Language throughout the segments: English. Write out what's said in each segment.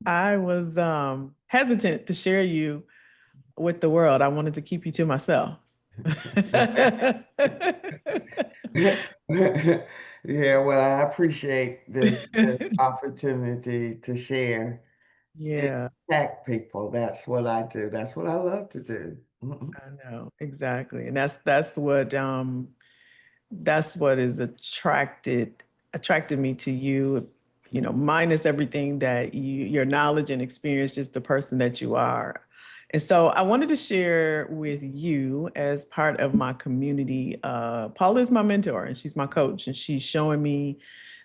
I was hesitant to share you with the world. I wanted to keep you to myself. Yeah, well, I appreciate this opportunity to share and Yeah, impact people. That's what I do. That's what I love to do. Mhm. I know. Exactly. And that's what is attracted me to you, minus everything that your knowledge and experience, just the person that you are. And so I wanted to share with you as part of my community. Paula is my mentor and she's my coach, and she's showing me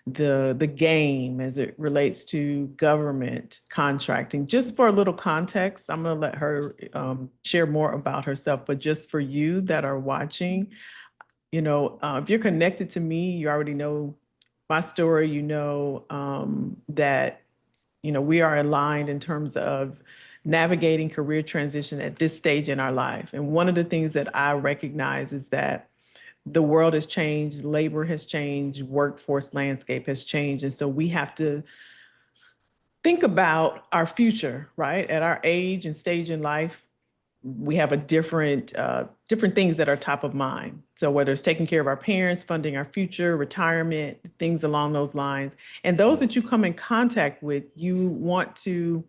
the game as it relates to government contracting. Just for a little context, I'm going to let her share more about herself, but just for you that are watching, if you're connected to me, you already know my story. You know that we are aligned in terms of navigating career transition at this stage in our life. And one of the things that I recognize is that the world has changed, labor has changed, workforce landscape has changed, and so we have to think about our future, right? At our age and stage in life, we have a different things that are top of mind. So whether it's taking care of our parents, funding our future, retirement, things along those lines, and those that you come in contact with, you want to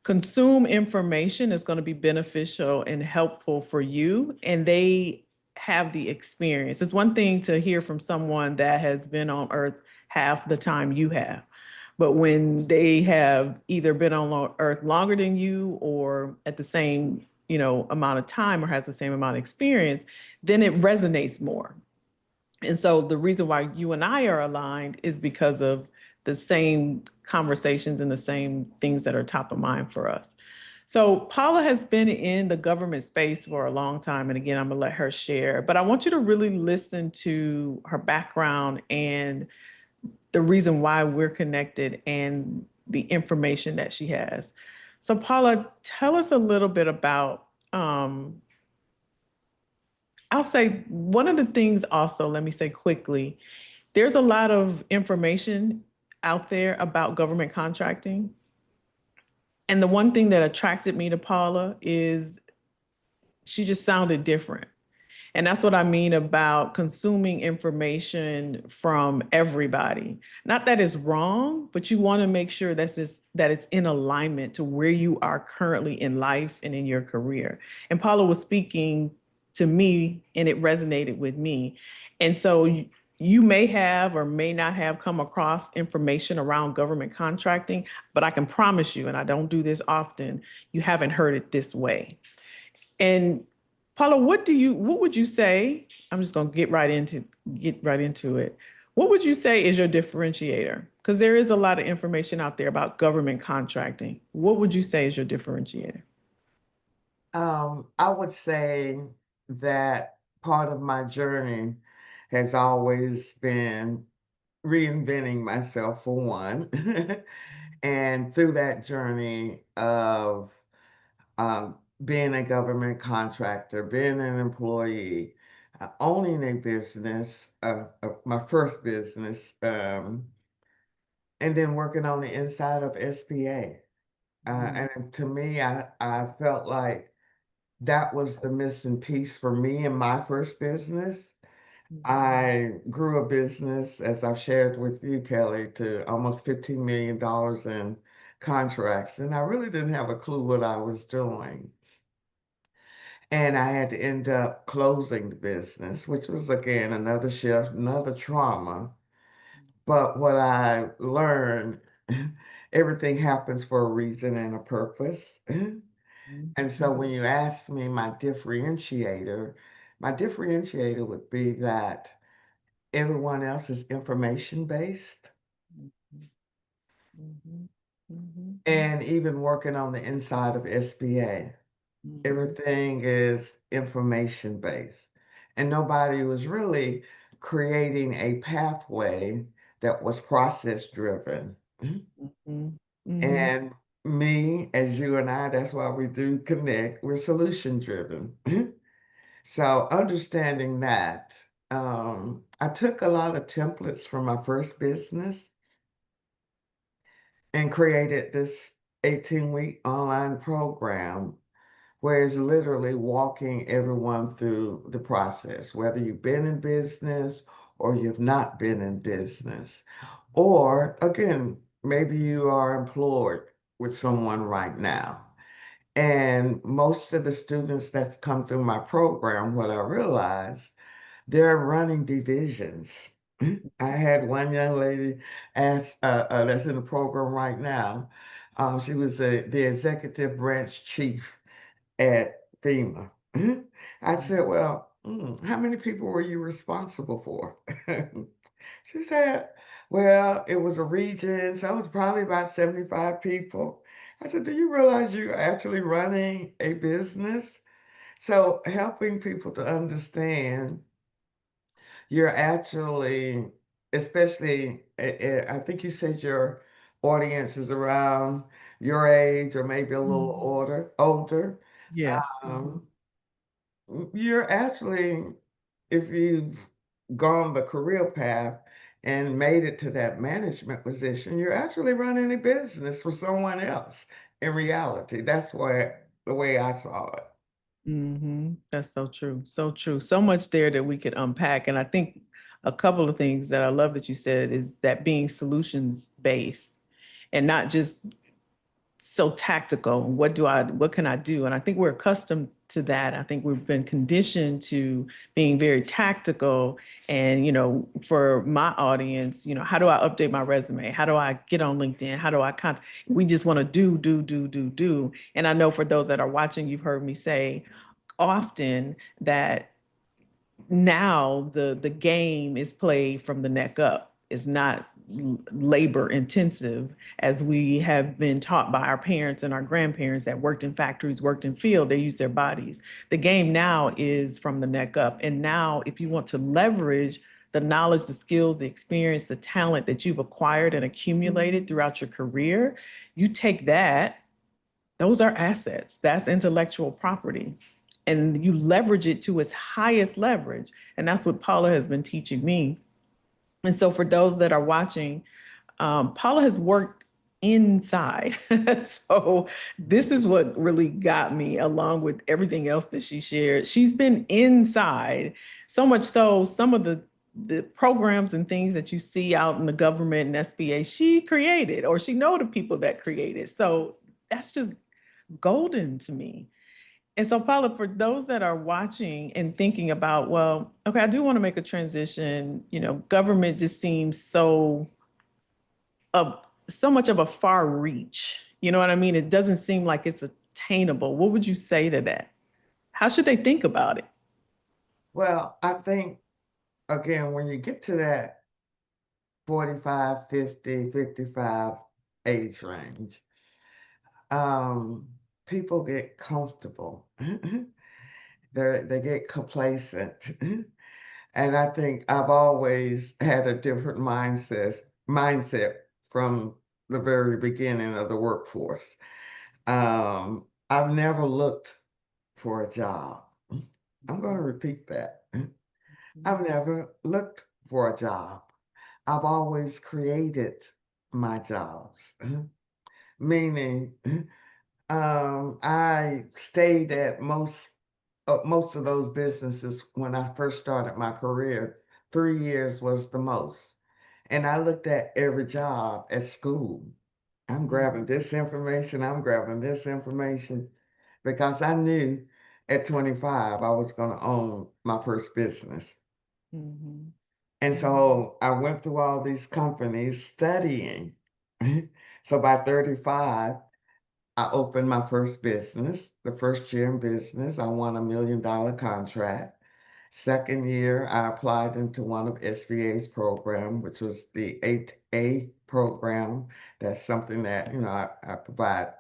consume information that's going to be beneficial and helpful for you, and they have the experience. It's one thing to hear from someone that has been on earth half the time you have, but when they have either been on earth longer than you or at the same, amount of time, or has the same amount of experience, then it resonates more. And so the reason why you and I are aligned is because of the same conversations and the same things that are top of mind for us. So Paula has been in the government space for a long time. And again, I'm gonna let her share, but I want you to really listen to her background and the reason why we're connected and the information that she has. So Paula, tell us a little bit about I'll say one of the things also, let me say quickly, there's a lot of information out there about government contracting. And the one thing that attracted me to Paula is she just sounded different. And that's what I mean about consuming information from everybody. Not that it's wrong, but you want to make sure that it's in alignment to where you are currently in life and in your career. And Paula was speaking to me and it resonated with me. And so you may have or may not have come across information around government contracting, but I can promise you, and I don't do this often, you haven't heard it this way. And Paula, what would you say? I'm just gonna get right into it. What would you say is your differentiator? Because there is a lot of information out there about government contracting. What would you say is your differentiator? I would say that part of my journey has always been reinventing myself for one. And through that journey of being a government contractor, being an employee, owning a business, my first business, and then working on the inside of SBA. And to me, I felt like that was the missing piece for me in my first business. I grew a business, as I've shared with you, Kelly, to almost $15 million in contracts. And I really didn't have a clue what I was doing. And I had to end up closing the business, which was again another shift, another trauma. But what I learned, everything happens for a reason and a purpose. And so when you ask me my differentiator would be that everyone else is information based. And even working on the inside of SBA, everything is information based. And nobody was really creating a pathway that was process driven. And me, as you and I, that's why we do connect, we're solution driven. So understanding that, I took a lot of templates from my first business and created this 18-week online program where it's literally walking everyone through the process, whether you've been in business or you've not been in business. Or again, maybe you are employed with someone right now. And most of the students that's come through my program, what I realized, they're running divisions. I had one young lady ask, that's in the program right now. She was the executive branch chief at FEMA. I said, well, how many people were you responsible for? She said, well, it was a region, so it was probably about 75 people. I said, do you realize you're actually running a business? So helping people to understand you're actually, especially, I think you said your audience is around your age or maybe a little Mhm. older. Yes. Mhm. Um, you're actually, if you've gone the career path and made it to that management position, you're actually running a business for someone else in reality. That's where the way I saw it. That's so true. So true. So much there that we could unpack. And I think a couple of things that I love that you said is that being solutions based and not just so tactical. What can I do? And I think we're accustomed to that. I think we've been conditioned to being very tactical. And, for my audience, how do I update my resume? How do I get on LinkedIn? How do I contact? We just want to do, do, do, do, do. And I know for those that are watching, you've heard me say often that now the game is played from the neck up. It's not labor intensive as we have been taught by our parents and our grandparents that worked in factories, worked in field, they use their bodies. The game now is from the neck up. And now if you want to leverage the knowledge, the skills, the experience, the talent that you've acquired and accumulated throughout your career, you take that, those are assets. That's intellectual property. And you leverage it to its highest leverage. And that's what Paula has been teaching me. And so, for those that are watching, Paula has worked inside. So, this is what really got me, along with everything else that she shared. She's been inside, so much so, some of the programs and things that you see out in the government and SBA, she created, or she know the people that created. So that's just golden to me. And so, Paula, for those that are watching and thinking about, well, okay, I do want to make a transition. Government just seems of so much of a far reach. You know what I mean? It doesn't seem like it's attainable. What would you say to that? How should they think about it? Well, I think, again, when you get to that 45, 50, 55 age range, um, people get comfortable. They get complacent. And I think I've always had a different mindset from the very beginning of the workforce. I've never looked for a job. I'm going to repeat that. I've never looked for a job. I've always created my jobs, meaning I stayed at most of those businesses when I first started my career. 3 years was the most. And I looked at every job at school. I'm grabbing this information, I'm grabbing this information, because I knew at 25 I was going to own my first business. Mhm. And so I went through all these companies studying. So by 35, I opened my first business. The first year in business, I won $1 million contract. Second year, I applied into one of SBA's program, which was the 8A program. That's something that, I provide.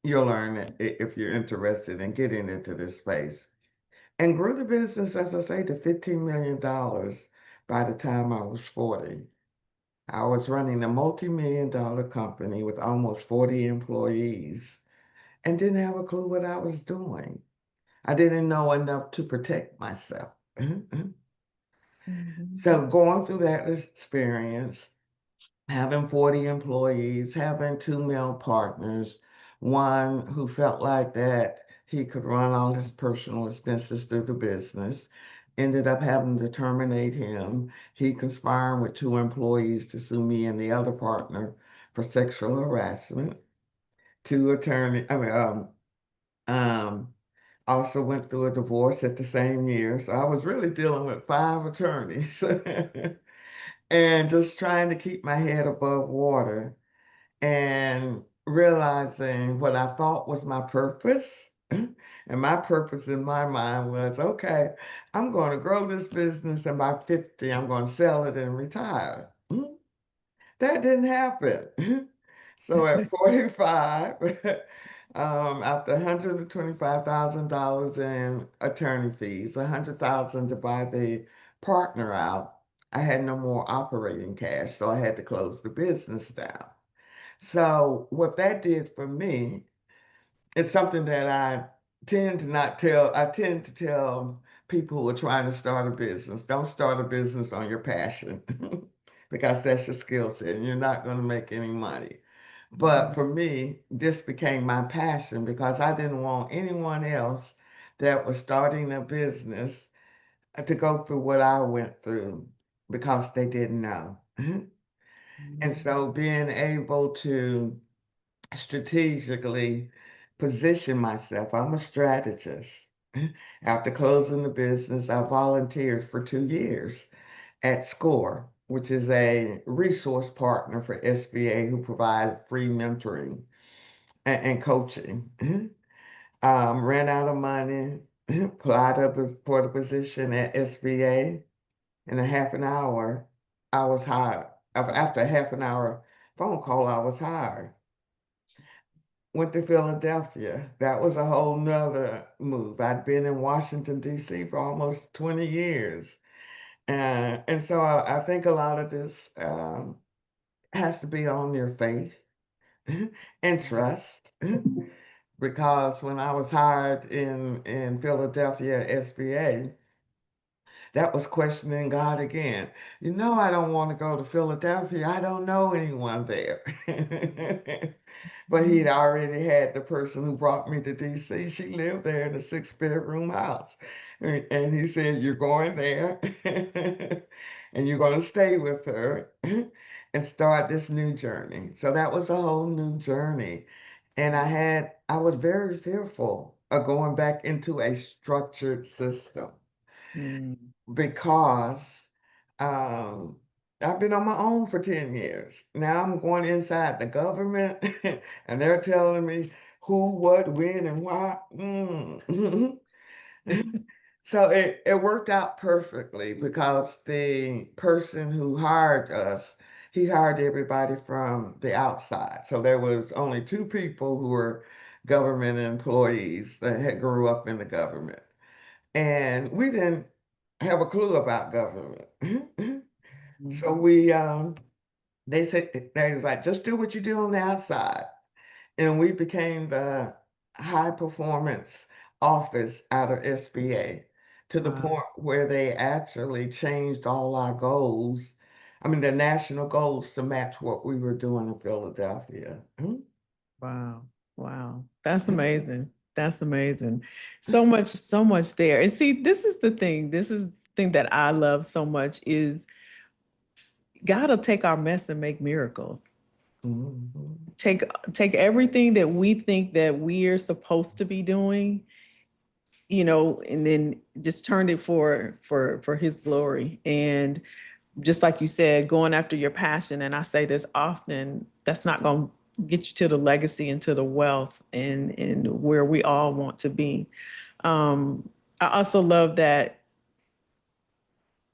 You'll learn it if you're interested in getting into this space. And grew the business, as I say, to $15 million by the time I was 40. I was running a multi-million-dollar company with almost 40 employees and didn't have a clue what I was doing. I didn't know enough to protect myself. Mhm. So going through that experience, having 40 employees, having two male partners, One who felt like that he could run all his personal expenses through the business, ended up having to terminate him. He conspiring with two employees to sue me and the other partner for sexual harassment. Two attorney, I mean, um, also went through a divorce at the same year. So I was really dealing with five attorneys and just trying to keep my head above water and realizing what I thought was my purpose. And my purpose in my mind was, okay, I'm going to grow this business, and by 50, I'm going to sell it and retire. That didn't happen. So at 45, after $125,000 in attorney fees, 100,000 to buy the partner out, I had no more operating cash, so I had to close the business down. So what that did for me is something that I tend to not tell. I tend to tell people who are trying to start a business, don't start a business on your passion because that's your skill set and you're not going to make any money. But for me, this became my passion because I didn't want anyone else that was starting a business to go through what I went through because they didn't know. And so being able to strategically position myself. I'm a strategist. After closing the business, I volunteered for 2 years at SCORE, which is a resource partner for SBA who provide free mentoring and coaching. Ran out of money, applied up for the position at SBA. In a half an hour, I was hired. After a half an hour phone call, I was hired. Went to Philadelphia. That was a whole nother move. I'd been in Washington, D.C. for almost 20 years. And so I think a lot of this has to be on your faith and trust. Because when I was hired in Philadelphia SBA, that was questioning God again. You know, I don't want to go to Philadelphia. I don't know anyone there. But he'd already had the person who brought me to DC. She lived there in a 6 bedroom house. And he said, you're going there and you're going to stay with her and start this new journey. So that was a whole new journey. And I was very fearful of going back into a structured system Mm. because um, I've been on my own for 10 years. Now I'm going inside the government and they're telling me who, what, when, and why. So it worked out perfectly because the person who hired us, he hired everybody from the outside. So there was only two people who were government employees that had grew up in the government. And we didn't have a clue about government. So they said, they was like, just do what you do on the outside. And we became the high performance office out of SBA to the Wow. point where they actually changed all our goals. I mean, the national goals to match what we were doing in Philadelphia. Wow. Wow. That's amazing. That's amazing. So much there. And see, this is the thing. This is the thing that I love so much is God will take our mess and make miracles. Mhm. Take take everything that we think that we're supposed to be doing, and then just turn it for his glory. And just like you said, going after your passion, and I say this often, that's not going to get you to the legacy and to the wealth and where we all want to be. I also love that,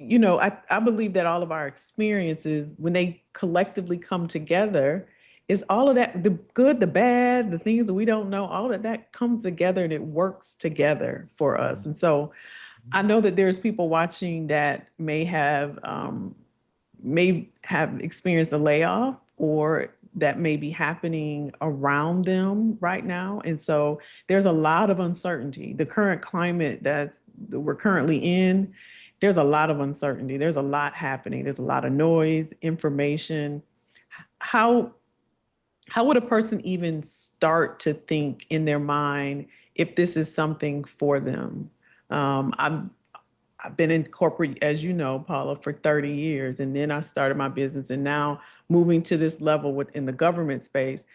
I believe that all of our experiences, when they collectively come together, is all of that, the good, the bad, the things that we don't know, all of that comes together and it works together for us. And so I know that there's people watching that may have experienced a layoff or that may be happening around them right now. And so there's a lot of uncertainty. The current climate that we're currently in, there's a lot of uncertainty. There's a lot happening. There's a lot of noise, information. How how would a person even start to think in their mind if this is something for them? I've been in corporate, as you know, Paula, for 30 years, and then I started my business, and now moving to this level within the government space.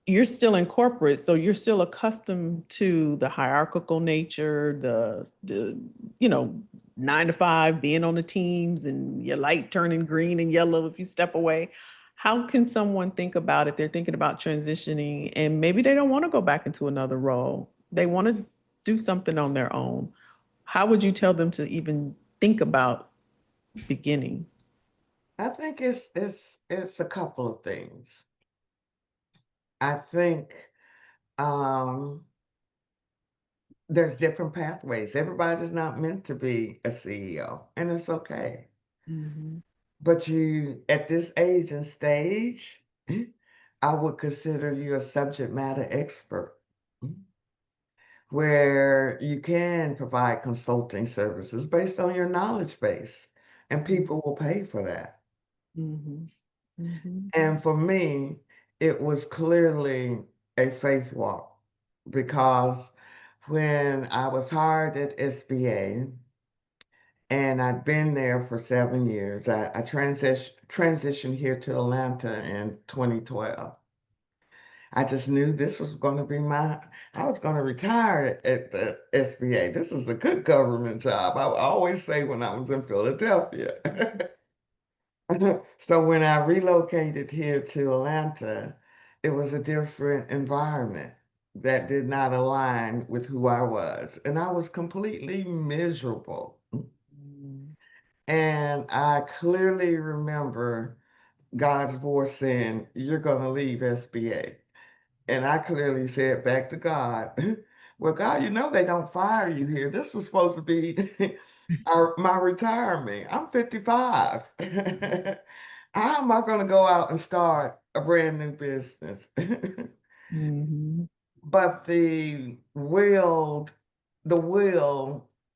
You're still in corporate, so you're still accustomed to the hierarchical nature, the 9 to 5, being on the teams, and your light turning green and yellow if you step away. How can someone think about if they're thinking about transitioning and maybe they don't want to go back into another role? They want to do something on their own. How would you tell them to even think about beginning? I think it's a couple of things. I think um, there's different pathways. Everybody's not meant to be a CEO, and it's okay. Mhm. But you, at this age and stage, I would consider you a subject matter expert, where you can provide consulting services based on your knowledge base, and people will pay for that. Mhm. Mhm. And for me, it was clearly a faith walk because when I was hired at SBA and I'd been there for 7 years, I transitioned here to Atlanta in 2012. I just knew this was going to be I was going to retire at the SBA. This is a good government job. I would always say when I was in Philadelphia. So when I relocated here to Atlanta, it was a different environment that did not align with who I was. And I was completely miserable. Mhm. And I clearly remember God's voice saying, "You're going to leave SBA." And I clearly said back to God, "Well, God, you know they don't fire you here. This was supposed to be my retirement. I'm 55. How am I going to go out and start a brand new business?" Mhm. But the will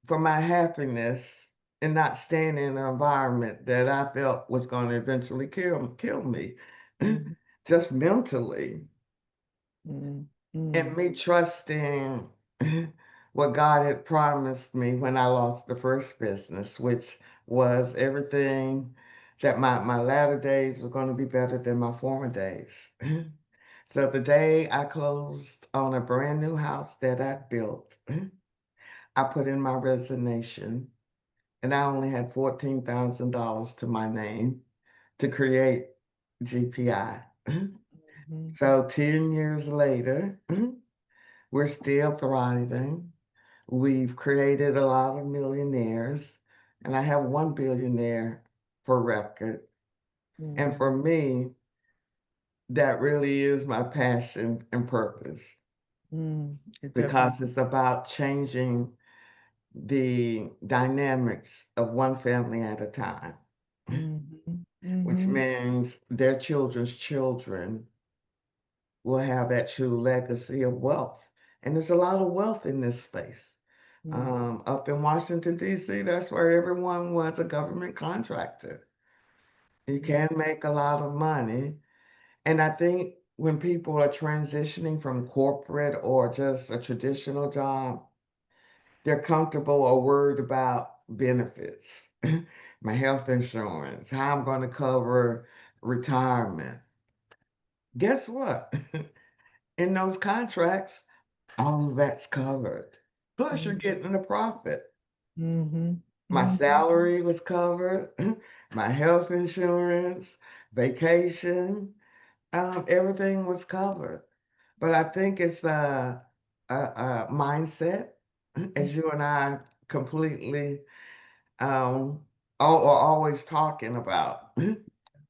for my happiness and not staying in an environment that I felt was going to eventually kill me, Mhm. just mentally, Mhm. and Mhm. me trusting what God had promised me when I lost the first business, which was everything that my latter days were going to be better than my former days. So the day I closed on a brand new house that I built, I put in my resignation, and I only had $14,000 to my name to create GPI. Mhm. So 10 years later, we're still thriving. We've created a lot of millionaires, and I have one billionaire for record. And Mhm. for me, that really is my passion and purpose It definitely. because it's about changing the dynamics of one family at a time, Mhm. which Mhm. means their children's children will have that true legacy of wealth. And there's a lot of wealth in this space. Mhm. Up in Washington, D.C., that's where everyone was a government contractor. You can make a lot of money. And I think when people are transitioning from corporate or just a traditional job, they're comfortable or worried about benefits, my health insurance, how I'm going to cover retirement. Guess what? In those contracts, all of that's covered. Plus, you're Mhm. getting a profit. Mhm. My Mhm. salary was covered, my health insurance, vacation, everything was covered. But I think it's a mindset, as you and I completely are always talking about.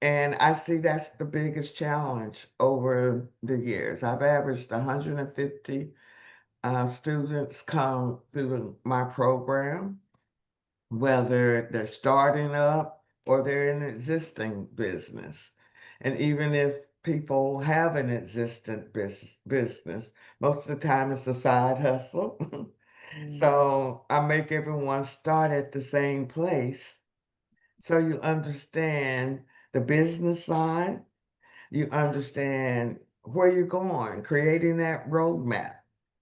And I see that's the biggest challenge over the years. I've averaged 150 students come through my program, whether they're starting up or they're in an existing business. And even if people have an existent business, most of the time it's a side hustle. Mhm. So I make everyone start at the same place so you understand the business side, You understand where you're going, creating that roadmap.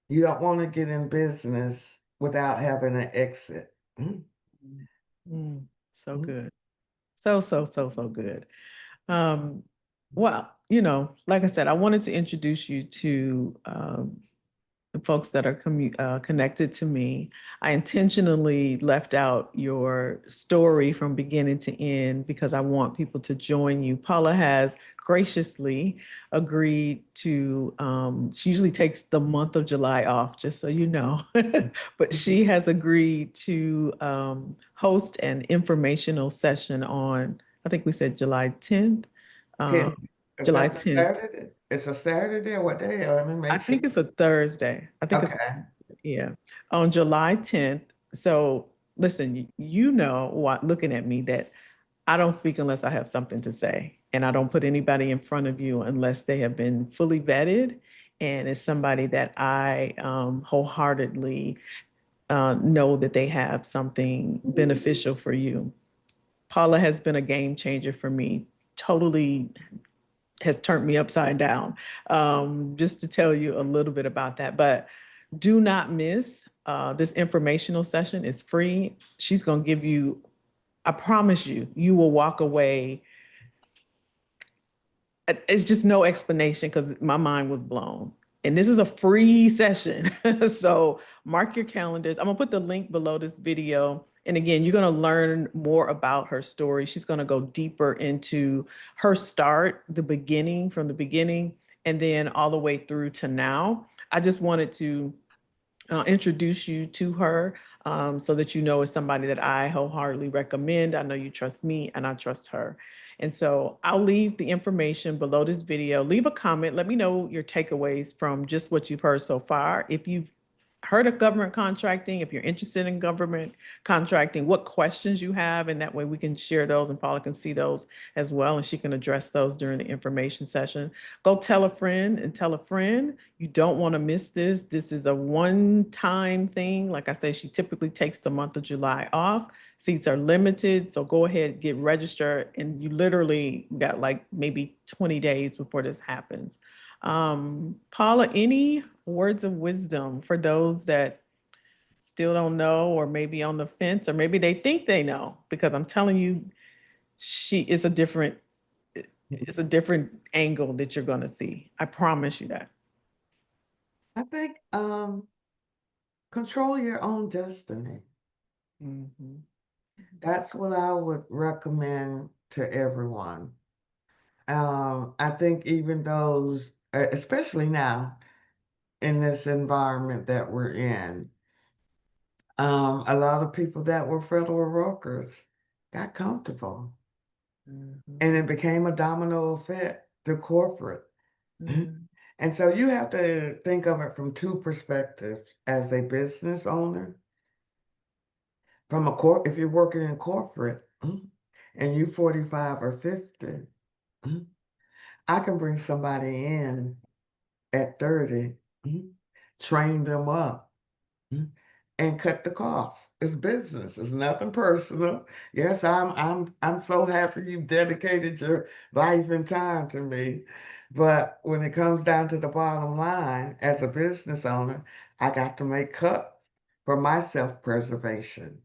You don't want to get in business without having an exit. Mm, Mm, mm, so mm. good. So good. Um, well, you know, like I said, I wanted to introduce you to the folks that are connected to me. I intentionally left out your story from beginning to end because I want people to join you. Paula has graciously agreed to, she usually takes the month of July off, just so you know, but she has agreed to host an informational session on, I think we said July 10th. 10, is July that the 10th. Saturday? It's a Saturday or what day? Let me I make sure. think it's a Thursday. I think it's, Okay. yeah, on July 10th. So listen, you know what, looking at me, that I don't speak unless I have something to say. And I don't put anybody in front of you unless they have been fully vetted and it's somebody that I wholeheartedly know that they have something beneficial for you. Paula has been a game changer for me, totally has turned me upside down. Just to tell you a little bit about that. But do not miss this informational session. It's free. She's going to give you, I promise you, you will walk away. It's just no explanation because my mind was blown. And this is a free session. So mark your calendars. I'm going to put the link below this video. And again, you're going to learn more about her story. She's going to go deeper into her start, the beginning, from the beginning, and then all the way through to now. I just wanted to introduce you to her so that you know it's somebody that I wholeheartedly recommend. I know you trust me and I trust her. And so I'll leave the information below this video. Leave a comment. Let me know your takeaways from just what you've heard so far. If you've heard of government contracting, if you're interested in government contracting, what questions you have, and that way we can share those and Paula can see those as well, and she can address those during the information session. Go tell a friend and tell a friend. You don't want to miss this. This is a one-time thing. Like I say, she typically takes the month of July off. Seats are limited, so go ahead, get registered, and you literally got like maybe 20 days before this happens. Paula, any words of wisdom for those that still don't know, or maybe on the fence, or maybe they think they know? Because I'm telling you, she is a different, it's a different angle that you're going to see. I promise you that. I think control your own destiny. Mhm. That's what I would recommend to everyone. I think even those, especially now in this environment that we're in, a lot of people that were federal workers got comfortable, Mhm. and it became a domino effect to corporate. Mhm. And so you have to think of it from two perspectives as a business owner. From if you're working in corporate and you 45 or 50, I can bring somebody in at 30, train them up, mm, and cut the costs. It's business. It's nothing personal. Yes, I'm so happy you've dedicated your life and time to me. But when it comes down to the bottom line, as a business owner, I got to make cuts for my self-preservation.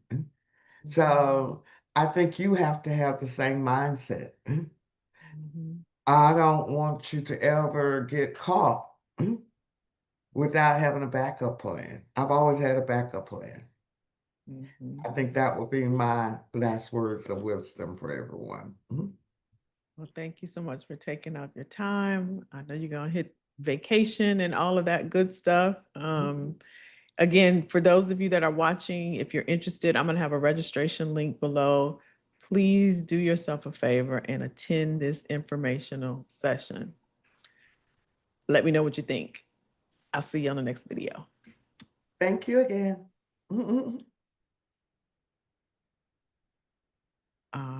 So I think you have to have the same mindset. Mhm. I don't want you to ever get caught without having a backup plan. I've always had a backup plan. Mhm. I think that would be my last words of wisdom for everyone. Well, thank you so much for taking out your time. I know you're going to hit vacation and all of that good stuff. Again, for those of you that are watching, if you're interested, I'm going to have a registration link below. Please do yourself a favor and attend this informational session. Let me know what you think. I'll see you on the next video. Thank you again. Uh,